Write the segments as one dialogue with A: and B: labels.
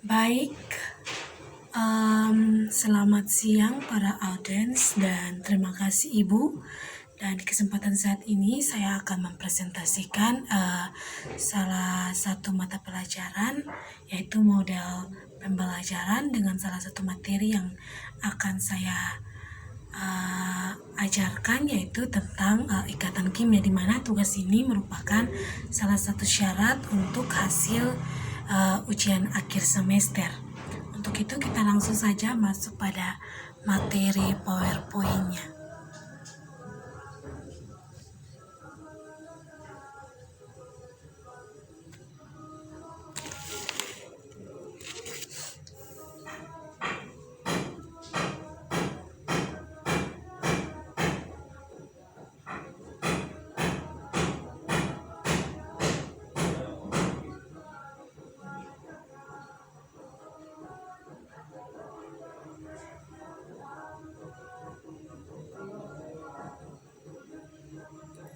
A: Baik, selamat siang para audiens dan terima kasih Ibu. Dan di kesempatan saat ini saya akan mempresentasikan salah satu mata pelajaran, yaitu model pembelajaran dengan salah satu materi yang akan saya ajarkan, yaitu tentang ikatan kimia, di mana tugas ini merupakan salah satu syarat untuk hasil ujian akhir semester. Untuk itu kita langsung saja masuk pada materi PowerPoint-nya.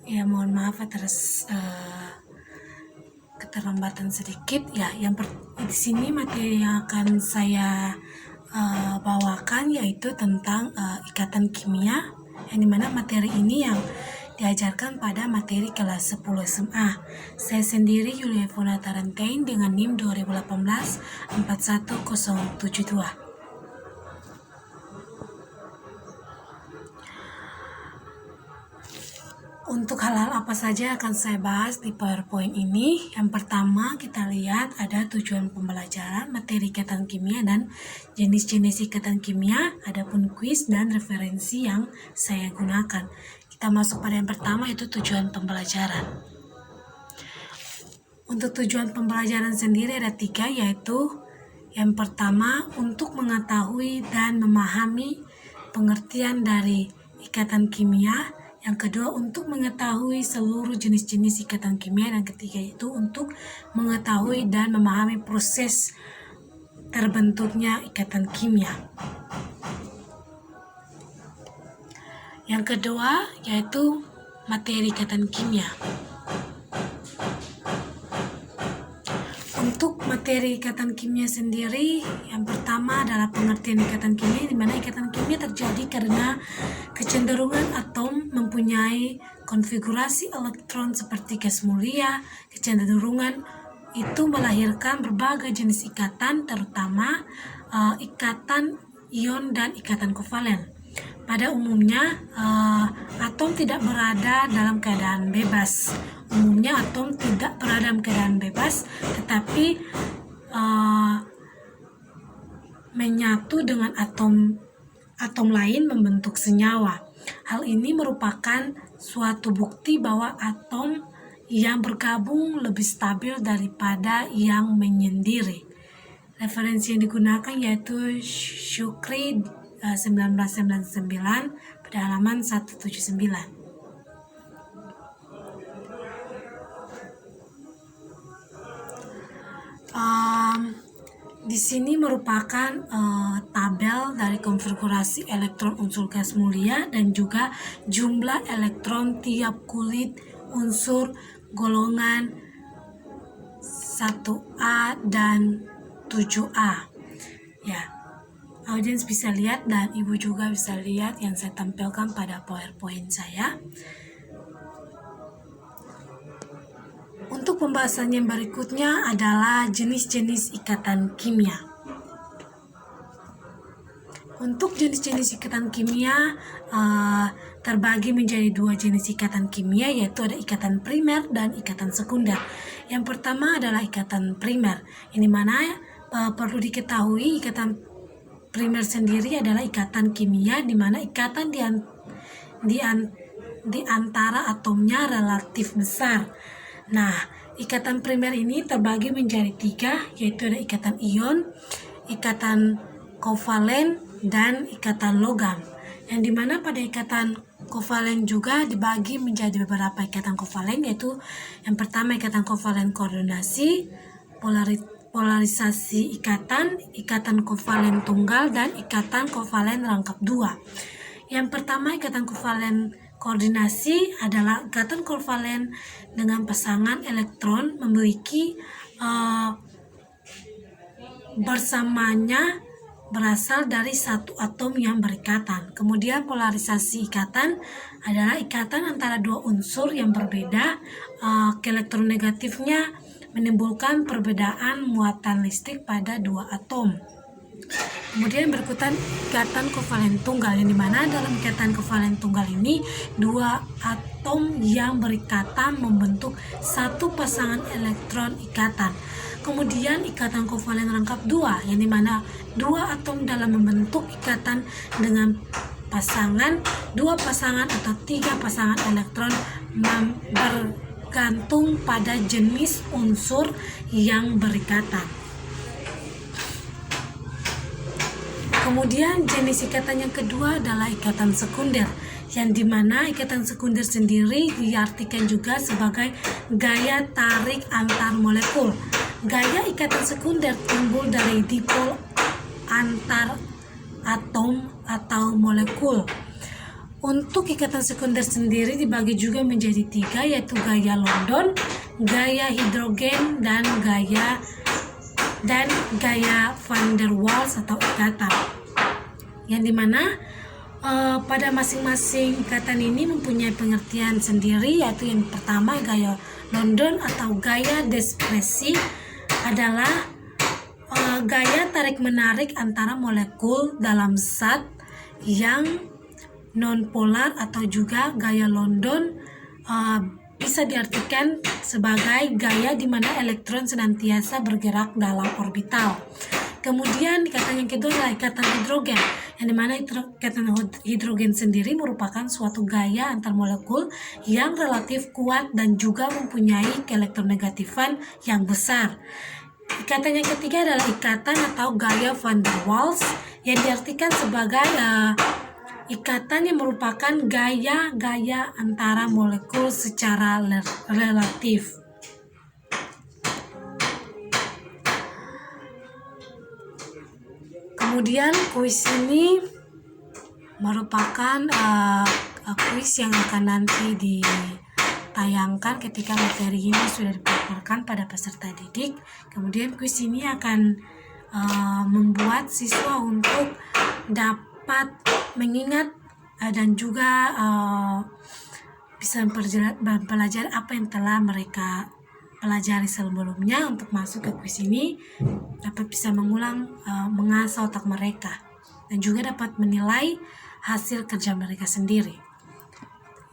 A: Ya, mohon maaf atas keterlambatan sedikit. Ya, di sini materi yang akan saya bawakan yaitu tentang ikatan kimia, yang dimana materi ini yang diajarkan pada materi kelas 10 SMA. Saya sendiri Yulia Ivona Tarantain dengan NIM 2018 41072. Untuk hal-hal apa saja akan saya bahas di PowerPoint ini. Yang pertama, kita lihat ada tujuan pembelajaran, materi ikatan kimia, dan jenis-jenis ikatan kimia, adapun kuis dan referensi yang saya gunakan. Kita masuk pada yang pertama, yaitu tujuan pembelajaran. Untuk tujuan pembelajaran sendiri ada 3, yaitu yang pertama, untuk mengetahui dan memahami pengertian dari ikatan kimia. Yang kedua, untuk mengetahui seluruh jenis-jenis ikatan kimia. Dan ketiga itu untuk mengetahui dan memahami proses terbentuknya ikatan kimia. Yang kedua yaitu materi ikatan kimia. Untuk materi ikatan kimia sendiri, yang pertama adalah pengertian ikatan kimia, di mana ikatan kimia terjadi karena kecenderungan atom mempunyai konfigurasi elektron seperti gas mulia. Kecenderungan itu melahirkan berbagai jenis ikatan, terutama ikatan ion dan ikatan kovalen. Pada umumnya, atom tidak berada dalam keadaan bebas. Umumnya atom tidak berada dalam keadaan bebas, tetapi menyatu dengan atom lain membentuk senyawa. Hal ini merupakan suatu bukti bahwa atom yang bergabung lebih stabil daripada yang menyendiri. Referensi yang digunakan yaitu Shukri 1999 pada halaman 179. Di sini merupakan tabel dari konfigurasi elektron unsur gas mulia dan juga jumlah elektron tiap kulit unsur golongan 1A dan 7A. Ya, audiens bisa lihat dan Ibu juga bisa lihat yang saya tampilkan pada PowerPoint saya. Untuk pembahasan yang berikutnya adalah jenis-jenis ikatan kimia. Untuk jenis-jenis ikatan kimia terbagi menjadi 2 jenis ikatan kimia, yaitu ada ikatan primer dan ikatan sekunder. Yang pertama adalah ikatan primer, ini mana perlu diketahui ikatan primer sendiri adalah ikatan kimia di mana ikatan di antara atomnya relatif besar. Nah, ikatan primer ini terbagi menjadi 3, yaitu ada ikatan ion, ikatan kovalen, dan ikatan logam. Yang dimana pada ikatan kovalen juga dibagi menjadi beberapa ikatan kovalen, yaitu yang pertama ikatan kovalen koordinasi, polarisasi ikatan kovalen tunggal, dan ikatan kovalen rangkap 2. Yang pertama ikatan kovalen koordinasi adalah ikatan kovalen dengan pasangan elektron memiliki bersamanya berasal dari satu atom yang berikatan. Kemudian polarisasi ikatan adalah ikatan antara dua unsur yang berbeda. Elektronegatifnya menimbulkan perbedaan muatan listrik pada dua atom. Kemudian berikutan ikatan kovalen tunggal, yang dimana dalam ikatan kovalen tunggal ini dua atom yang berikatan membentuk satu pasangan elektron ikatan. Kemudian ikatan kovalen rangkap dua, yang dimana dua atom dalam membentuk ikatan dengan dua pasangan atau tiga pasangan elektron bergantung pada jenis unsur yang berikatan. Kemudian jenis ikatan yang kedua adalah ikatan sekunder, yang dimana ikatan sekunder sendiri diartikan juga sebagai gaya tarik antar molekul. Gaya ikatan sekunder timbul dari dipol antar atom atau molekul. Untuk ikatan sekunder sendiri dibagi juga menjadi tiga, yaitu gaya London, gaya hidrogen, dan gaya van der Waals atau ikatan. Yang dimana pada masing-masing ikatan ini mempunyai pengertian sendiri, yaitu yang pertama gaya London atau gaya dispersi adalah gaya tarik-menarik antara molekul dalam zat yang non-polar, atau juga gaya London bisa diartikan sebagai gaya di mana elektron senantiasa bergerak dalam orbital. Kemudian ikatan yang kedua adalah ikatan hidrogen, yang dimana ikatan hidrogen sendiri merupakan suatu gaya antar molekul yang relatif kuat dan juga mempunyai keelektronegatifan yang besar. Ikatan yang ketiga adalah ikatan atau gaya van der Waals, yang diartikan sebagai ikatan yang merupakan gaya antara molekul secara relatif. Kemudian kuis ini merupakan kuis yang akan nanti ditayangkan ketika materi ini sudah dipaparkan pada peserta didik. Kemudian kuis ini akan membuat siswa untuk dapat mengingat dan juga bisa mempelajari apa yang telah mereka pelajari sebelumnya. Untuk masuk ke kuis ini dapat bisa mengasah otak mereka dan juga dapat menilai hasil kerja mereka sendiri.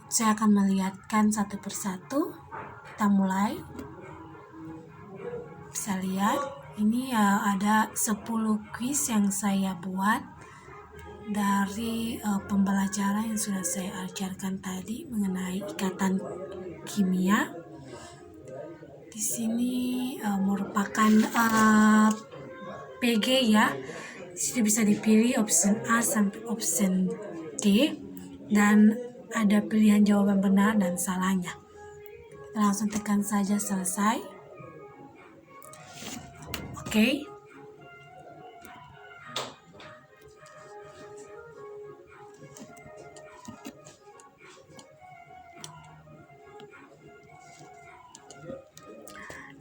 A: Saya akan melihatkan satu persatu. Kita mulai. Bisa lihat ini ada 10 kuis yang saya buat dari pembelajaran yang sudah saya ajarkan tadi mengenai ikatan kimia. Di sini merupakan PG ya. Di sini bisa dipilih option A sampai option D, dan ada pilihan jawaban benar dan salahnya. Kita langsung tekan saja selesai. Oke.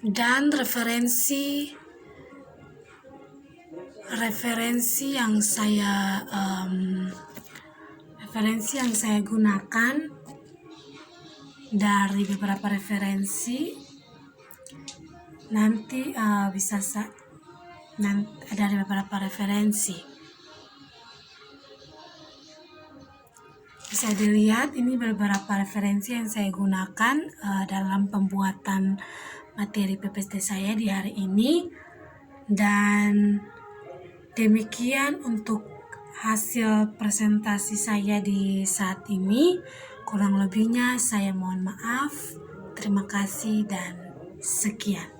A: Dan referensi yang saya gunakan dari beberapa referensi nanti dari beberapa referensi bisa dilihat. Ini beberapa referensi yang saya gunakan dalam pembuatan materi PPST saya di hari ini. Dan demikian untuk hasil presentasi saya di saat ini. Kurang lebihnya saya mohon maaf. Terima kasih dan sekian.